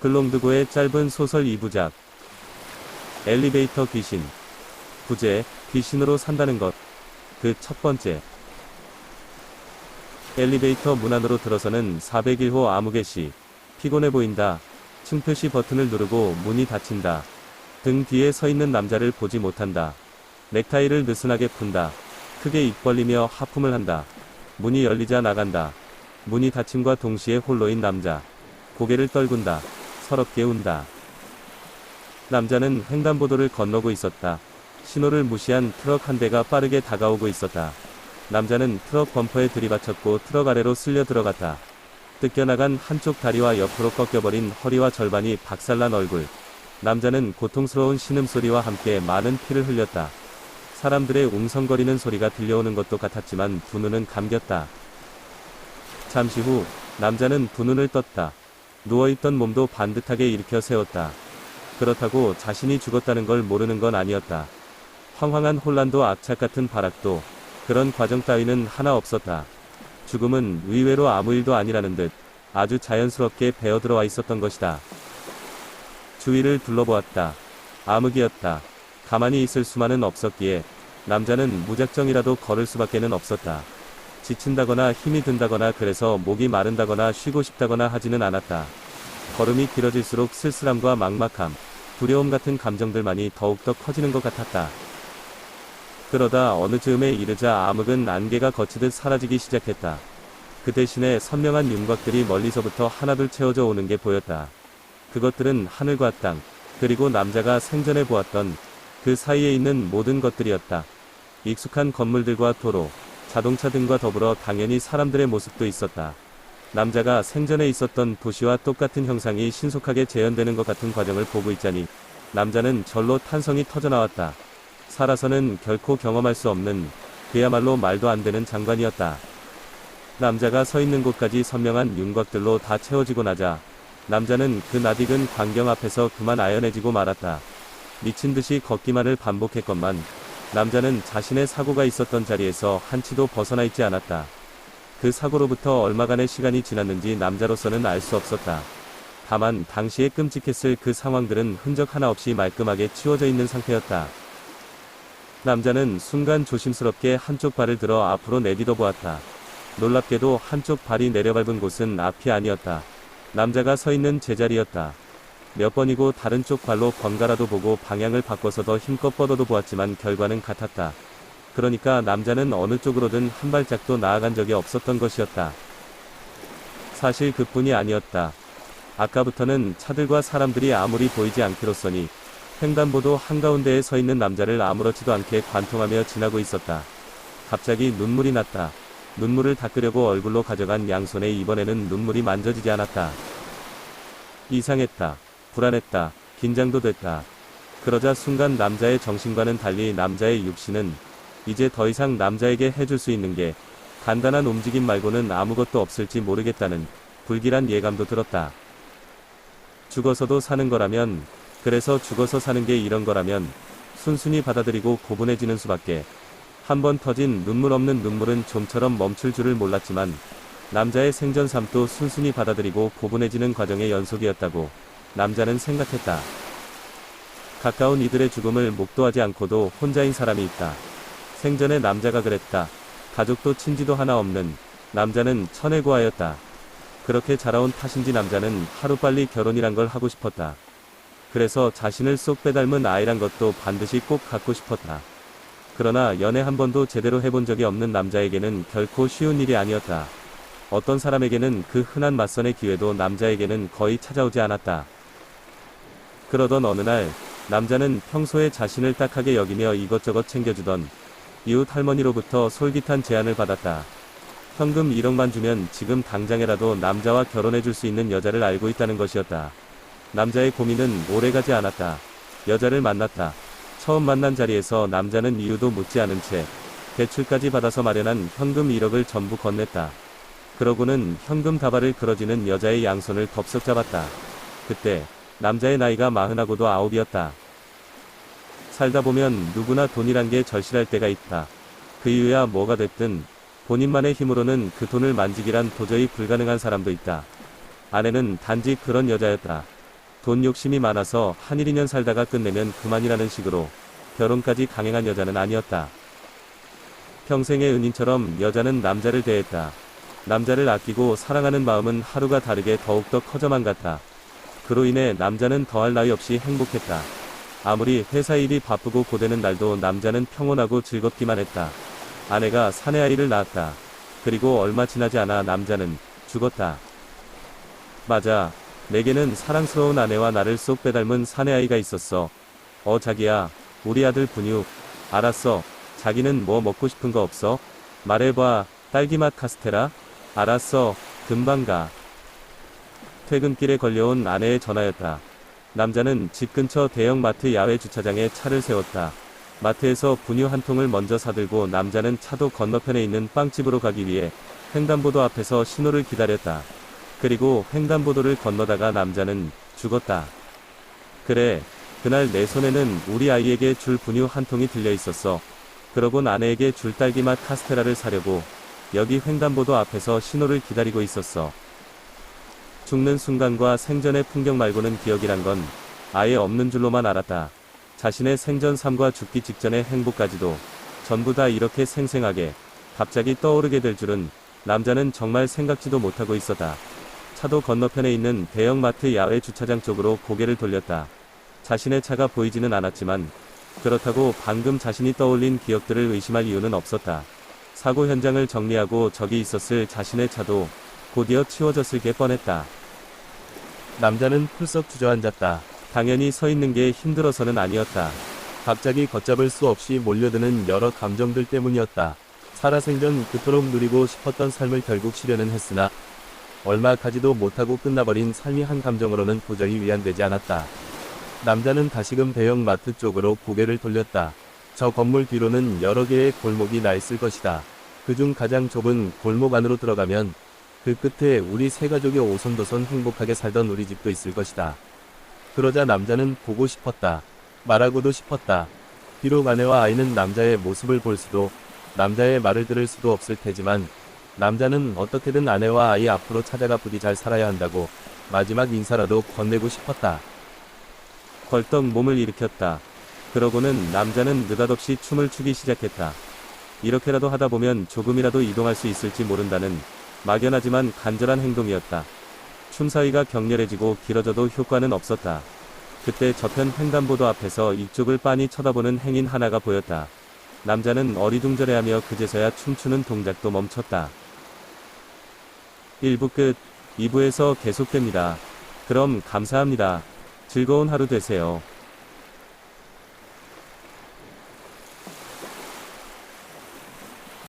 글롱드고의 짧은 소설 2부작. 엘리베이터 귀신. 부제, 귀신으로 산다는 것. 그 첫 번째. 엘리베이터 문 안으로 들어서는 401호 아무개씨. 피곤해 보인다. 층표시 버튼을 누르고 문이 닫힌다. 등 뒤에 서 있는 남자를 보지 못한다. 넥타이를 느슨하게 푼다. 크게 입 벌리며 하품을 한다. 문이 열리자 나간다. 문이 닫힘과 동시에 홀로인 남자. 고개를 떨군다. 서럽게 운다. 남자는 횡단보도를 건너고 있었다. 신호를 무시한 트럭 한 대가 빠르게 다가오고 있었다. 남자는 트럭 범퍼에 들이받쳤고 트럭 아래로 쓸려 들어갔다. 뜯겨나간 한쪽 다리와 옆으로 꺾여버린 허리와 절반이 박살난 얼굴. 남자는 고통스러운 신음소리와 함께 많은 피를 흘렸다. 사람들의 웅성거리는 소리가 들려오는 것도 같았지만 두 눈은 감겼다. 잠시 후 남자는 두 눈을 떴다. 누워있던 몸도 반듯하게 일으켜 세웠다. 그렇다고 자신이 죽었다는 걸 모르는 건 아니었다. 황황한 혼란도 악착 같은 발악도 그런 과정 따위는 하나 없었다. 죽음은 의외로 아무 일도 아니라는 듯 아주 자연스럽게 배어 들어와 있었던 것이다. 주위를 둘러보았다. 암흑이었다. 가만히 있을 수만은 없었기에 남자는 무작정이라도 걸을 수밖에는 없었다. 지친다거나 힘이 든다거나 그래서 목이 마른다거나 쉬고 싶다거나 하지는 않았다. 걸음이 길어질수록 쓸쓸함과 막막함, 두려움 같은 감정들만이 더욱더 커지는 것 같았다. 그러다 어느 즈음에 이르자 암흑은 안개가 거치듯 사라지기 시작했다. 그 대신에 선명한 윤곽들이 멀리서부터 하나둘 채워져 오는 게 보였다. 그것들은 하늘과 땅, 그리고 남자가 생전에 보았던 그 사이에 있는 모든 것들이었다. 익숙한 건물들과 도로, 자동차 등과 더불어 당연히 사람들의 모습도 있었다. 남자가 생전에 있었던 도시와 똑같은 형상이 신속하게 재현되는 것 같은 과정을 보고 있자니 남자는 절로 탄성이 터져나왔다. 살아서는 결코 경험할 수 없는 그야말로 말도 안 되는 장관이었다. 남자가 서 있는 곳까지 선명한 윤곽들로 다 채워지고 나자 남자는 그 낯익은 광경 앞에서 그만 아연해지고 말았다. 미친 듯이 걷기만을 반복했건만 남자는 자신의 사고가 있었던 자리에서 한치도 벗어나 있지 않았다. 그 사고로부터 얼마간의 시간이 지났는지 남자로서는 알 수 없었다. 다만 당시에 끔찍했을 그 상황들은 흔적 하나 없이 말끔하게 치워져 있는 상태였다. 남자는 순간 조심스럽게 한쪽 발을 들어 앞으로 내디뎌 보았다. 놀랍게도 한쪽 발이 내려밟은 곳은 앞이 아니었다. 남자가 서 있는 제자리였다. 몇 번이고 다른 쪽 발로 번갈아도 보고 방향을 바꿔서 더 힘껏 뻗어도 보았지만 결과는 같았다. 그러니까 남자는 어느 쪽으로든 한 발짝도 나아간 적이 없었던 것이었다. 사실 그뿐이 아니었다. 아까부터는 차들과 사람들이 아무리 보이지 않기로써니 횡단보도 한가운데에 서 있는 남자를 아무렇지도 않게 관통하며 지나고 있었다. 갑자기 눈물이 났다. 눈물을 닦으려고 얼굴로 가져간 양손에 이번에는 눈물이 만져지지 않았다. 이상했다. 불안했다. 긴장도 됐다. 그러자 순간 남자의 정신과는 달리 남자의 육신은 이제 더 이상 남자에게 해줄 수 있는 게 간단한 움직임 말고는 아무것도 없을지 모르겠다는 불길한 예감도 들었다. 죽어서도 사는 거라면, 그래서 죽어서 사는 게 이런 거라면 순순히 받아들이고 고분해지는 수밖에. 한 번 터진 눈물 없는 눈물은 좀처럼 멈출 줄을 몰랐지만 남자의 생전 삶도 순순히 받아들이고 고분해지는 과정의 연속이었다고 남자는 생각했다. 가까운 이들의 죽음을 목도하지 않고도 혼자인 사람이 있다. 생전에 남자가 그랬다. 가족도 친지도 하나 없는 남자는 천혜고아였다. 그렇게 자라온 탓인지 남자는 하루빨리 결혼이란 걸 하고 싶었다. 그래서 자신을 쏙 빼닮은 아이란 것도 반드시 꼭 갖고 싶었다. 그러나 연애 한 번도 제대로 해본 적이 없는 남자에게는 결코 쉬운 일이 아니었다. 어떤 사람에게는 그 흔한 맞선의 기회도 남자에게는 거의 찾아오지 않았다. 그러던 어느 날 남자는 평소에 자신을 딱하게 여기며 이것저것 챙겨주던 이웃 할머니로부터 솔깃한 제안을 받았다. 현금 1억만 주면 지금 당장에라도 남자와 결혼해줄 수 있는 여자를 알고 있다는 것이었다. 남자의 고민은 오래가지 않았다. 여자를 만났다. 처음 만난 자리에서 남자는 이유도 묻지 않은 채 대출까지 받아서 마련한 현금 1억을 전부 건넸다. 그러고는 현금 다발을 끌어지는 여자의 양손을 덥석 잡았다. 그때 남자의 나이가 40하고도 9이었다. 살다 보면 누구나 돈이란 게 절실할 때가 있다. 그 이유야 뭐가 됐든 본인만의 힘으로는 그 돈을 만지기란 도저히 불가능한 사람도 있다. 아내는 단지 그런 여자였다. 돈 욕심이 많아서 한 1, 2년 살다가 끝내면 그만이라는 식으로 결혼까지 강행한 여자는 아니었다. 평생의 은인처럼 여자는 남자를 대했다. 남자를 아끼고 사랑하는 마음은 하루가 다르게 더욱더 커져만 갔다. 그로 인해 남자는 더할 나위 없이 행복했다. 아무리 회사 일이 바쁘고 고되는 날도 남자는 평온하고 즐겁기만 했다. 아내가 사내 아이를 낳았다. 그리고 얼마 지나지 않아 남자는 죽었다. 맞아. 내게는 사랑스러운 아내와 나를 쏙 빼닮은 사내 아이가 있었어. 자기야. 우리 아들 분유. 알았어. 자기는 뭐 먹고 싶은 거 없어? 말해봐. 딸기맛 카스테라? 알았어. 금방 가. 퇴근길에 걸려온 아내의 전화였다. 남자는 집 근처 대형마트 야외 주차장에 차를 세웠다. 마트에서 분유 한 통을 먼저 사들고 남자는 차도 건너편에 있는 빵집으로 가기 위해 횡단보도 앞에서 신호를 기다렸다. 그리고 횡단보도를 건너다가 남자는 죽었다. 그래, 그날 내 손에는 우리 아이에게 줄 분유 한 통이 들려 있었어. 그러곤 아내에게 줄 딸기맛 카스테라를 사려고 여기 횡단보도 앞에서 신호를 기다리고 있었어. 죽는 순간과 생전의 풍경 말고는 기억이란 건 아예 없는 줄로만 알았다. 자신의 생전 삶과 죽기 직전의 행복까지도 전부 다 이렇게 생생하게 갑자기 떠오르게 될 줄은 남자는 정말 생각지도 못하고 있었다. 차도 건너편에 있는 대형마트 야외 주차장 쪽으로 고개를 돌렸다. 자신의 차가 보이지는 않았지만 그렇다고 방금 자신이 떠올린 기억들을 의심할 이유는 없었다. 사고 현장을 정리하고 저기 있었을 자신의 차도 곧이어 치워졌을 게 뻔했다. 남자는 풀썩 주저앉았다. 당연히 서 있는 게 힘들어서는 아니었다. 갑자기 걷잡을 수 없이 몰려드는 여러 감정들 때문이었다. 살아생전 그토록 누리고 싶었던 삶을 결국 실현은 했으나 얼마 가지도 못하고 끝나버린 삶이 한 감정으로는 도저히 위안되지 않았다. 남자는 다시금 대형마트 쪽으로 고개를 돌렸다. 저 건물 뒤로는 여러 개의 골목이 나 있을 것이다. 그중 가장 좁은 골목 안으로 들어가면 그 끝에 우리 세 가족이 오손도손 행복하게 살던 우리 집도 있을 것이다. 그러자 남자는 보고 싶었다. 말하고도 싶었다. 비록 아내와 아이는 남자의 모습을 볼 수도 남자의 말을 들을 수도 없을 테지만 남자는 어떻게든 아내와 아이 앞으로 찾아가 부디 잘 살아야 한다고 마지막 인사라도 건네고 싶었다. 벌떡 몸을 일으켰다. 그러고는 남자는 느닷없이 춤을 추기 시작했다. 이렇게라도 하다 보면 조금이라도 이동할 수 있을지 모른다는 막연하지만 간절한 행동이었다. 춤 사이가 격렬해지고 길어져도 효과는 없었다. 그때 저편 횡단보도 앞에서 이쪽을 빤히 쳐다보는 행인 하나가 보였다. 남자는 어리둥절해하며 그제서야 춤추는 동작도 멈췄다. 1부 끝. 2부에서 계속됩니다. 그럼 감사합니다. 즐거운 하루 되세요.